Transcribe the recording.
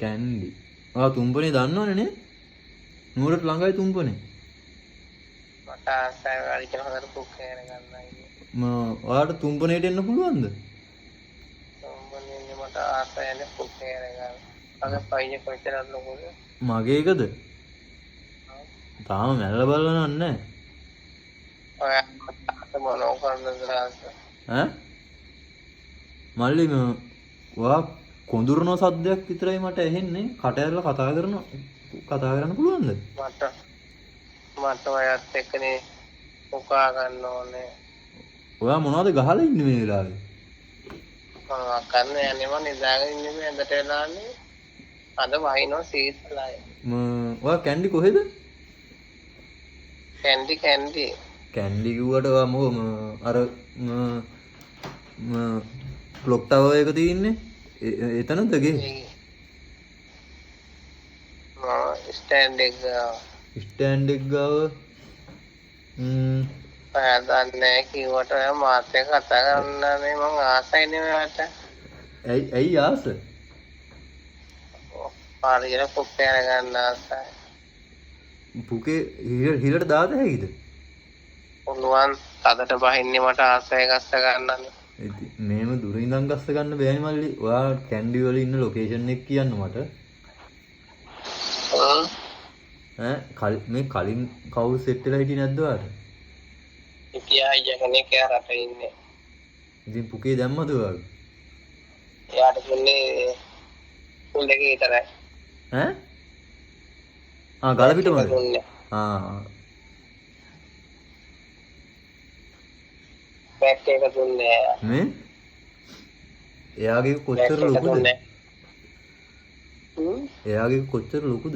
කැන්ඩි. තුම්පනේ දන්නවනේ නේ? නුවරට ළඟයි තුම්පනේ. මට ආසයි වැඩි කරන හදට කුක් කරගන්නයි. ඔයාලට තුම්පනේට එන්න පුළුවන්ද? තුම්පනේ මට ආසයිනේ කුක් කරගන්න. අද පයින් කොච්චරද ලොකුද? මගේ එකද? තාම මැල්ල බලලා නැහැ. ඔය මොනෝ කරන්නද ආස? ඈ? මල්ලි ඔයා කොඳුරන සද්දයක් විතරයි මට ඇහෙන්නේ. කට ඇරලා කතා කරන්න පුළුවන්ද? මට ඔයත් එක්කනේ උකා ගන්න ඕනේ. ඔයා මොනවද ගහලා ඉන්නේ මේ වෙලාවේ? මම කන්න යන්නේ මම නිදාගෙන ඉන්නේ මේ ඇඳට වෙලානේ. අද වහිනෝ සීතලයි. ඔයා කැන්ඩි කොහෙද? කැන්ඩි කැන්ඩි කිව්වට ඔයා අර ක්ලොක් ටවර් එක තියෙන්නේ එතනද ගේ? ස්ටෑන්ඩ් එක ගාව ඔයා දන්නේ කිව්වට ඔයා මාත් එක්ක කතා කරන්නනේ මං ආසයිනේ ඔයාට. ඇයි ආස? පාරියන කුක් කරගන්න ආසයි. පුකේ හිලට දාද හැකිද? පුළුවන් අදට බහින්නේ මට ආසය ගස්ස ගන්නනේ. මේම දුර ඉඳන් ගස්ස ගන්න බෑනේ මල්ලි. ඔයා කැන්ඩි වල ඉන්න ලොකේෂන් එක කියන්න මට. මේ කලින් කවුරු සෙට් වෙලා හිටියේ නැද්ද ඔයාට? ඉතියා යකනේ කෑරට ඉන්නේ. ඉතින් පුකේ දැම්මද ඔයාගේ? එයාට දුන්නේ ෆුල් එකේ විතරයි. ගල පිටමද? බෑක් එක දුන්නේ. මේ එයාගේ කොච්චර ලොකුද? එයාගේ කොච්චර ලොකුද?